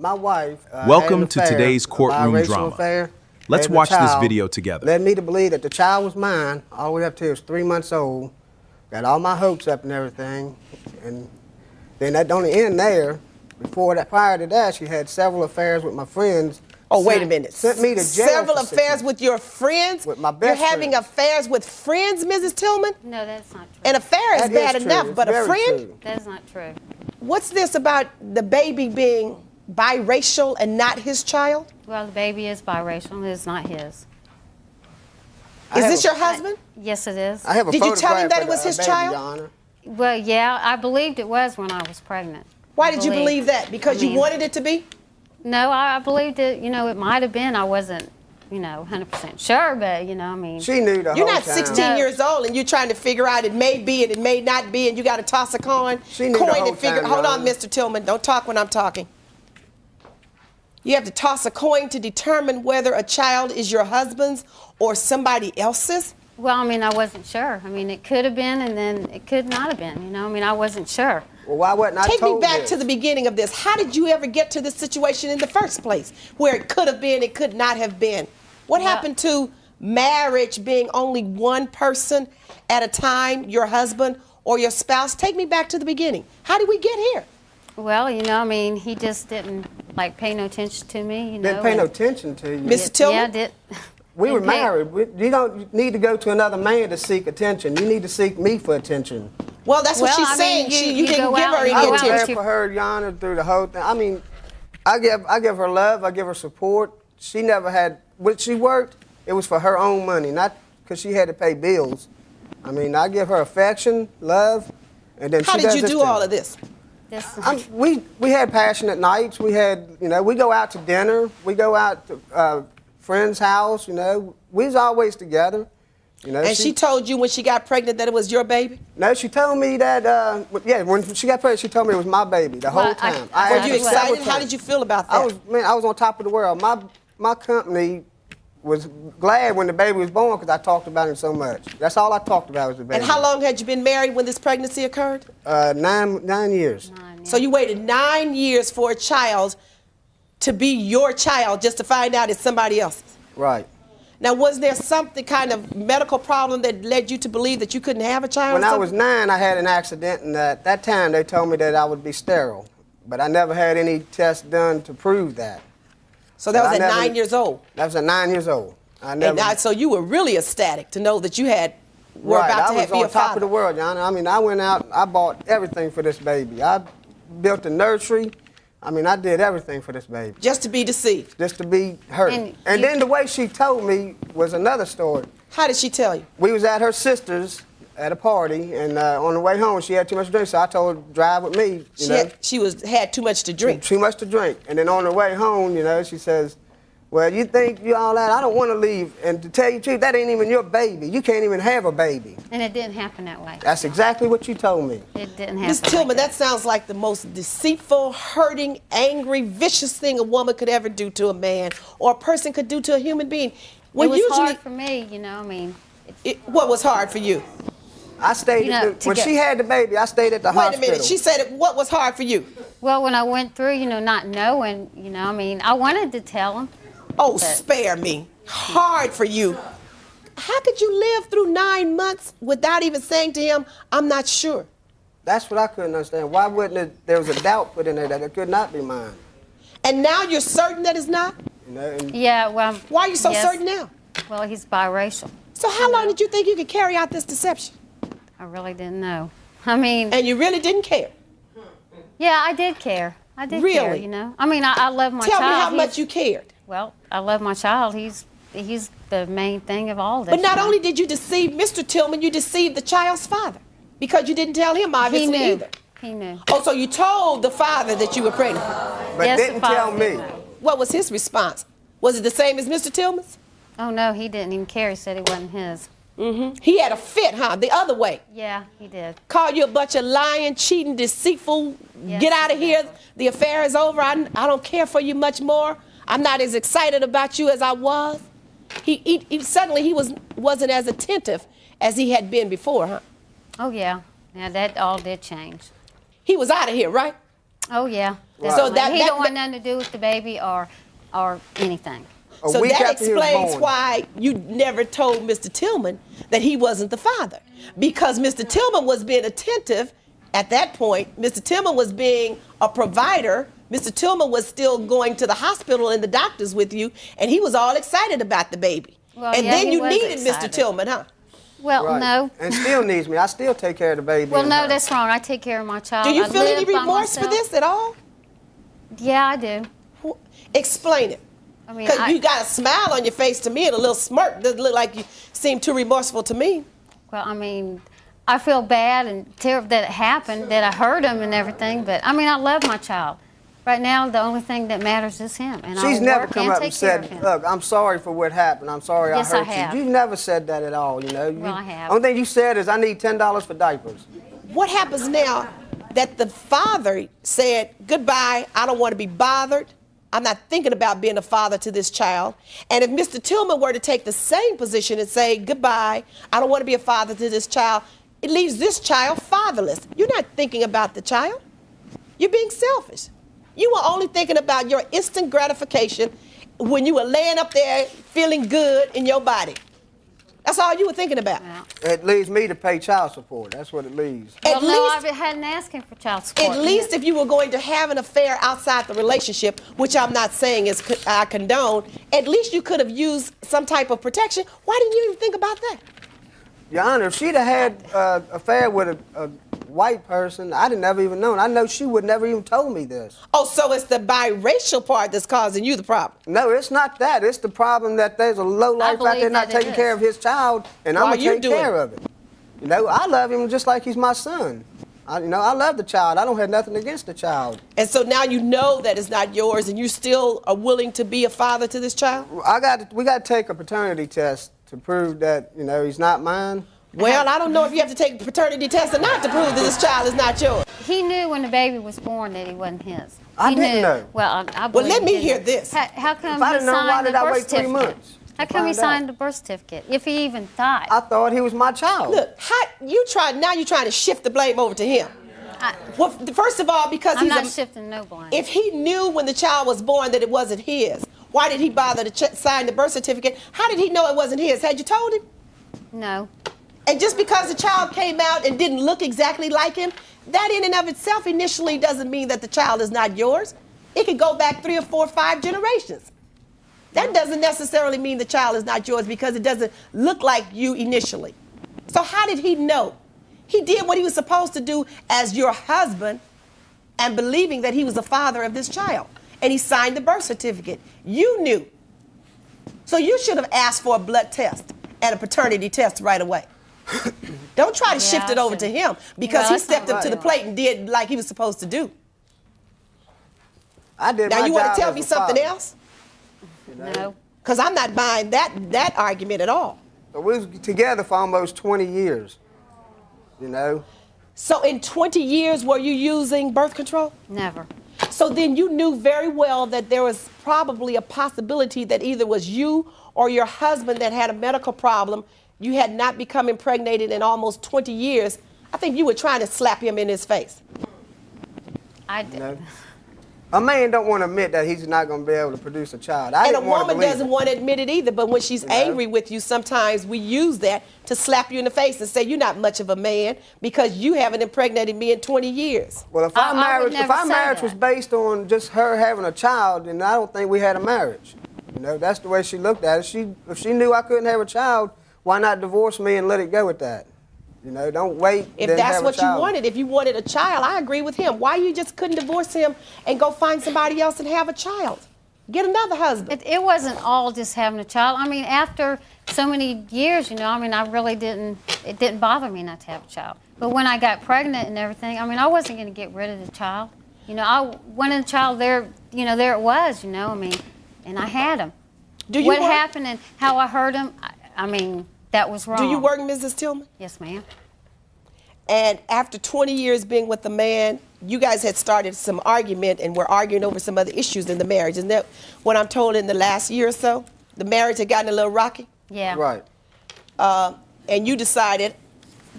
My wife Welcome to today's courtroom drama. Affair, Let's watch this video together. Led me to believe that the child was mine all the way up to he was 3 months old. Got all my hopes up and everything. And then that don't end there. Prior to that, she had several affairs with my friends. Oh, wait a minute. Sent me to jail. Several affairs with your friends? With my best You're having friend. affairs with friends, Mrs. Tillman? No, that's not true. An affair is That bad is enough, true. but It's a very friend? true. That's not true. What's this about the baby being biracial and not his child? Well, the baby is biracial. It's not his. Is this your husband? Yes, it is. I have a Did you tell him photograph that of it was the his baby, child? Your Honor. Well, yeah, I believed it was when I was pregnant. Why did you believe that? Because you wanted it to be? No, I believed it. You know, it might have been. I wasn't, 100% sure, but, I mean. She knew the You're whole not time. 16 years old and you're trying to figure out it may be and it may not be and you got to toss a coin. She knew the whole and figure. time, Hold Your on, Honor. Mr. Tillman. Don't talk when I'm talking. You have to toss a coin to determine whether a child is your husband's or somebody else's. Well, I mean, I wasn't sure. I mean, it could have been and then it could not have been, I mean, I wasn't sure. Well, why wasn't I Take me told back this? to the beginning of this. How did you ever get to this situation in the first place where it could have been, it could not have been? What Well- happened to marriage being only one person at a time, your husband or your spouse? Take me back to the beginning. How did we get here? Well, I mean, he just didn't, pay no attention to me, Didn't pay and- no attention to you. Miss Tillman? Yeah, I did. We were Didn't pay- married. You don't need to go to another man to seek attention. You need to seek me for attention. Well, that's what Well, she's I mean, saying. you You didn't go give out her and I any was go out there attention. for her, Your Honor, through the whole thing. I mean, I give her love. I give her support. She never had, when she worked, it was for her own money, not because she had to pay bills. I mean, I give her affection, love, and then How she did does you this do to all me. of this? We had passionate nights. We had, we go out to dinner. We go out to friend's house. We was always together. And she told you when she got pregnant that it was your baby? No, she told me that. When she got pregnant, she told me it was my baby the whole Well, time. Were asked you her several excited? How times. did you feel about that? I was on top of the world. My company was glad when the baby was born because I talked about him so much. That's all I talked about was the baby. And how long had you been married when this pregnancy occurred? 9 years. So you waited 9 years for a child to be your child just to find out it's somebody else's. Right. Now, was there something kind of medical problem that led you to believe that you couldn't have a child? When or I something? was 9, I had an accident, and at that time they told me that I would be sterile, but I never had any tests done to prove that. So that was I at never- 9 years old. That was at 9 years old. So you were really ecstatic to know that you were Right, about to I was be a on top father. of the world, John. I mean, I went out, I bought everything for this baby. I built a nursery. I mean, I did everything for this baby. Just to be deceived. Just to be her. And And then the way she told me was another story. How did she tell you? We was at her sister's at a party, and on the way home, she had too much to drink, so I told her to drive with me, She had too much to drink. Too much to drink. And then on the way home, she says, well, you think you all that? I don't want to leave. And to tell you the truth, that ain't even your baby. You can't even have a baby. And it didn't happen that way. That's exactly what you told me. It didn't happen. Ms. Tillman, that sounds like the most deceitful, hurting, angry, vicious thing a woman could ever do to a man or a person could do to a human being. It was hard for me, I mean. What was hard for you? I stayed when she had the baby, I stayed at the hospital. Wait a minute. She said, what was hard for you? Well, when I went through, not knowing, I mean, I wanted to tell him. Oh, spare me. Hard for you. How could you live through 9 months without even saying to him, I'm not sure? That's what I couldn't understand. Why wouldn't it, there was a doubt put in there that it could not be mine. And now you're certain that it's not? Yeah, well. Why are you so yes. certain now? Well, he's biracial. So how long did you think you could carry out this deception? I really didn't know. I mean. And you really didn't care? Yeah, I did care. I did Really? care, I mean, I love my child. Tell me how much you cared. Well, I love my child. He's the main thing of all this. But not only did you deceive Mr. Tillman, you deceived the child's father because you didn't tell him obviously he knew. either. He knew. Oh, so you told the father that you were pregnant. But Yes, the didn't father tell me. did know. What was his response? Was it the same as Mr. Tillman's? Oh no, he didn't even care. He said it wasn't his. He had a fit, huh? The other way. Yeah, he did. Called you a bunch of lying, cheating, deceitful. Yes, Get out of he here. did. The affair is over. I don't care for you much more. I'm not as excited about you as I was. Suddenly he wasn't as attentive as he had been before, huh? Oh yeah. Now that all did change. He was out of here, right? Oh yeah. Right. So Definitely. that- he that- don't want nothing to do with the baby or anything. A So week that after he was explains born. why you never told Mr. Tillman that he wasn't the father. Because Mr. Tillman was being attentive at that point. Mr. Tillman was being a provider. Mr. Tillman was still going to the hospital and the doctors with you, and he was all excited about the baby. Well, and yeah, then he you was needed Mr. excited. Tillman, huh? Well, Right. no. And still needs me. I still take care of the baby. Well, and no, her. that's wrong. I take care of my child. Do you I feel any live by remorse for myself. this at all? Yeah, I do. Explain it. I mean, Because you got a smile on your face to me and a little smirk. Doesn't look like you seem too remorseful to me. Well, I mean, I feel bad and terrible that it happened, that I hurt him and everything. But I mean, I love my child. Right now, the only thing that matters is him, and She's I'll never work come and up take and care of said, him. "Look, I'm sorry for what happened. I'm sorry Yes, I I hurt have. you." You've never said that at all. You know. Well, I have. Only thing you said is, "I need $10 for diapers." What happens now that the father said, goodbye, I don't want to be bothered. I'm not thinking about being a father to this child. And if Mr. Tillman were to take the same position and say, goodbye, I don't want to be a father to this child, it leaves this child fatherless. You're not thinking about the child. You're being selfish. You were only thinking about your instant gratification when you were laying up there feeling good in your body. That's all you were thinking about. Yeah. It leaves me to pay child support. That's what it leaves. Well, At no, least- I hadn't asked him for child support. At least yet. if you were going to have an affair outside the relationship, which I'm not saying is I condone, at least you could have used some type of protection. Why didn't you even think about that? Your Honor, if she'd have had an affair with a white person, I'd have never even known. I know she would never even told me this. Oh, so it's the biracial part that's causing you the problem. No, it's not that. It's the problem that there's a low life out there believe not that it taking care is. of his child, and I'm While gonna you take do it. care of it. You know, I love him just like he's my son. I love the child. I don't have nothing against the child. And so now you know that it's not yours, and you still are willing to be a father to this child? We got to take a paternity test to prove that he's not mine. Well, I don't know if you have to take a paternity test or not to prove that this child is not yours. He knew when the baby was born that he wasn't his. I He didn't knew. know. Well, I Well, believe let he me did hear know. this. How come If I he didn't know, why signed the did I birth wait 3 certificate? months How to come he find out? signed the birth certificate if he even died? I thought he was my child. Look, you're trying to shift the blame over to him. Well, first of all, because I'm he's not a, shifting no blame. if he knew when the child was born that it wasn't his, why did he bother to sign the birth certificate? How did he know it wasn't his? Had you told him? No. And just because the child came out and didn't look exactly like him, that in and of itself initially doesn't mean that the child is not yours. It could go back 3 or 4 or 5 generations. That doesn't necessarily mean the child is not yours because it doesn't look like you initially. So how did he know? He did what he was supposed to do as your husband and believing that he was the father of this child. And he signed the birth certificate. You knew. So you should have asked for a blood test and a paternity test right away. Don't try to shift it I over to should. him because Well, he that's not stepped up to the right. plate and did like he was supposed to do. I did Now my you want job to tell as me a something father. else? No. Because I'm not buying that argument at all. But we was together for almost 20 years. So in 20 years, were you using birth control? Never. So then you knew very well that there was probably a possibility that either was you or your husband that had a medical problem. You had not become impregnated in almost 20 years. I think you were trying to slap him in his face. I did. No. A man don't want to admit that he's not going to be able to produce a child. I And a didn't want to woman believe doesn't it. want to admit it either, but when she's know? angry with you, sometimes we use that to slap you in the face and say, you're not much of a man because you haven't impregnated me in 20 years. Well, if I our would marriage, never say was that. based on just her having a child, then I don't think we had a marriage. That's the way she looked at it. If she knew I couldn't have a child, why not divorce me and let it go with that? Don't wait. If then that's have a what you child. wanted, if you wanted a child, I agree with him. Why you just couldn't divorce him and go find somebody else and have a child? Get another husband. It wasn't all just having a child. I mean, after so many years, I really didn't, it didn't bother me not to have a child. But when I got pregnant and everything, I wasn't going to get rid of the child. I wanted a child there, there it was, and I had him. Do you What work? happened and how I hurt him, that was wrong. Do you work, Mrs. Tillman? Yes, ma'am. And after 20 years being with the man, you guys had started some argument and were arguing over some other issues in the marriage. Isn't that what I'm told in the last year or so? The marriage had gotten a little rocky? Yeah. Right. And you decided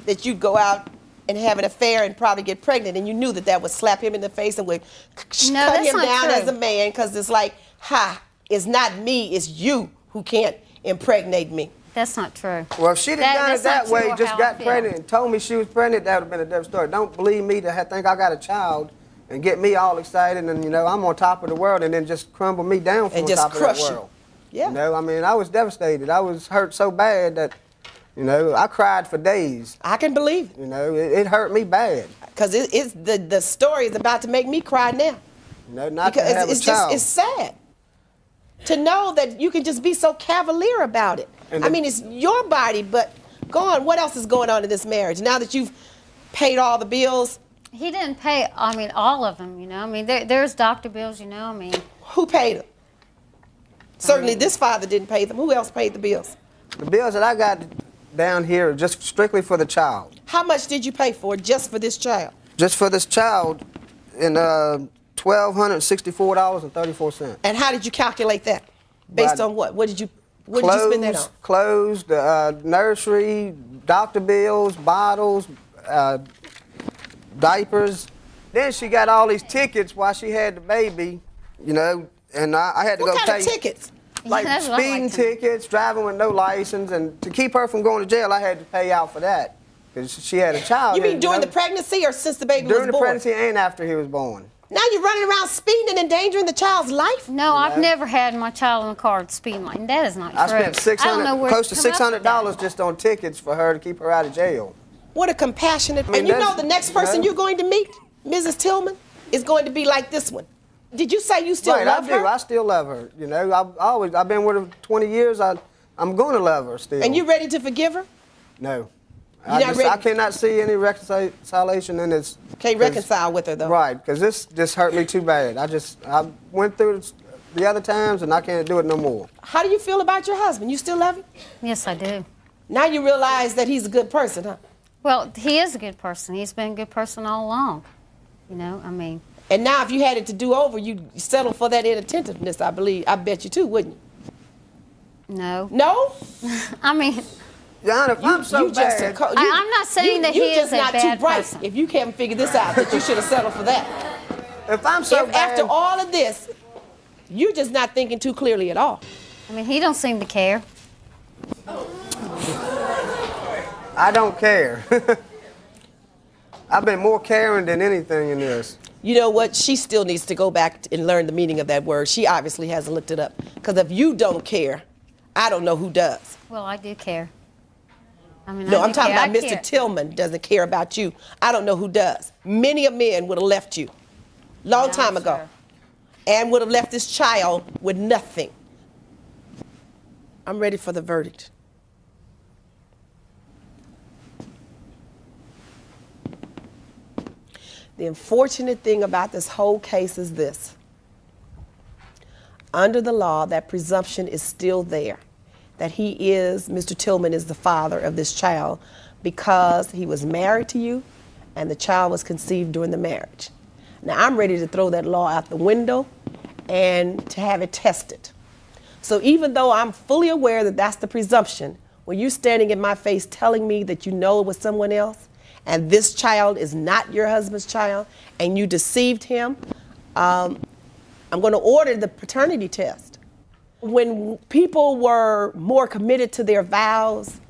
that you'd go out and have an affair and probably get pregnant, and you knew that would slap him in the face and would No, cut that's him not down true. as a man, because it's like, it's not me, it's you who can't impregnate me. That's not true. Well, if she'd have done it That's not that way, true or just how I got feel. pregnant and told me she was pregnant, that would have been a different story. Don't believe me to think I got a child and get me all excited and, you know, I'm on top of the world, and then just crumble me down from And on just top crush of you. that world. Yeah. You know, I mean, I was devastated. I was hurt so bad that, you know, I cried for days. I can believe it, You know, it hurt me bad. because the story is about to make me cry now. You know, not Because to have it's a child. just, it's sad to know that you can just be so cavalier about it. And I the- mean, it's your body, but go on, what else is going on in this marriage? Now that you've paid all the bills, He didn't pay, I mean, all of them, you know. I mean, there's doctor bills, you know. I mean, who paid them? Certainly this father didn't pay them. Who else paid the bills? The bills that I got down here are just strictly for the child. How much did you pay for just for this child? Just for this child, in $1,264.34. And how did you calculate that? Based By- on what? What did you spend that on? Clothes, nursery, doctor bills, bottles, diapers. Then she got all these tickets while she had the baby, you know, and I had to What go kind pay. of tickets? Like That's what I speeding like to know. tickets, driving with no license, and to keep her from going to jail, I had to pay out for that because she had a child. You mean and, during know, the pregnancy or since the baby during was the born? pregnancy and after he was born? Now you're running around speeding and endangering the child's life? no, I've know? never had my child in a car speeding like that. Is not I true. spent I don't know where close to you come up with that. $600 just on tickets for her to keep her out of jail. What a compassionate. mean, And you know that's- the next person you know. you're going to meet, Mrs. Tillman, is going to be like this one. Did you say you still Right, love I do. her? I still love her. You know, I've been with her 20 years. I'm going to love her still. And you ready to forgive her? No. You're not ready? I cannot see any reconciliation in this. Can't 'cause- reconcile with her though. Right, because this just hurt me too bad. I went through it the other times, and I can't do it no more. How do you feel about your husband? You still love him? Yes, I do. Now you realize that he's a good person, huh? Well, he is a good person. He's been a good person all along. You know, I mean, And now if you had it to do over, you'd settle for that inattentiveness, I believe. I bet you too, wouldn't you? no. No? I mean, John, if I'm so just bad, I'm not saying that he you is just a not bad too bright. person. If you haven't figured this out, that you should have settled for that. if I'm so If bad, after all of this, you're just not thinking too clearly at all. I mean, he don't seem to care. I don't care. I've been more caring than anything in this. You know what? She still needs to go back and learn the meaning of that word. She obviously hasn't looked it up. Because if you don't care, I don't know who does. Well, I do care. I mean, No, I I'm do talking care. about I Mr. care. Tillman doesn't care about you. I don't know who does. Many a man would have left you long Yeah, time I'm ago sure. and would have left this child with nothing. I'm ready for the verdict. The unfortunate thing about this whole case is this. Under the law, that presumption is still there, that Mr. Tillman is the father of this child because he was married to you and the child was conceived during the marriage. Now, I'm ready to throw that law out the window and to have it tested. So even though I'm fully aware that that's the presumption, when you're standing in my face telling me that you know it was someone else and this child is not your husband's child and you deceived him, I'm going to order the paternity test. When people were more committed to their vows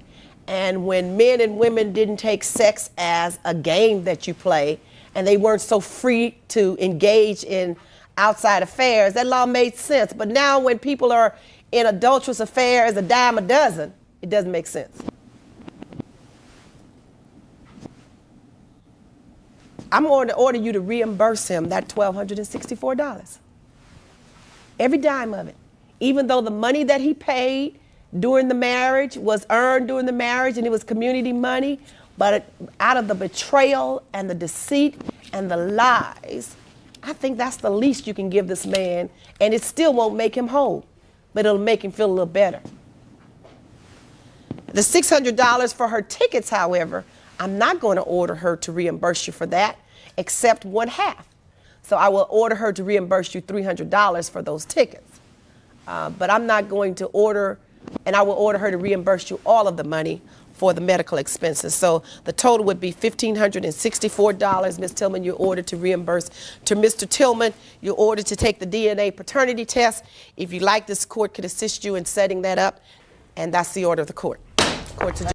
and when men and women didn't take sex as a game that you play and they weren't so free to engage in outside affairs, that law made sense. But now when people are in adulterous affairs a dime a dozen, it doesn't make sense. I'm going to order you to reimburse him that $1,264. Every dime of it. Even though the money that he paid during the marriage was earned during the marriage and it was community money, but out of the betrayal and the deceit and the lies, I think that's the least you can give this man, and it still won't make him whole, but it'll make him feel a little better. The $600 for her tickets, however, I'm not going to order her to reimburse you for that, except one half. So I will order her to reimburse you $300 for those tickets. But I'm not going to order, and I will order her to reimburse you all of the money for the medical expenses. So the total would be $1,564. Ms. Tillman, you're ordered to reimburse to Mr. Tillman. You're ordered to take the DNA paternity test. If you like, this court could assist you in setting that up. And that's the order of the court. Court's adjourned.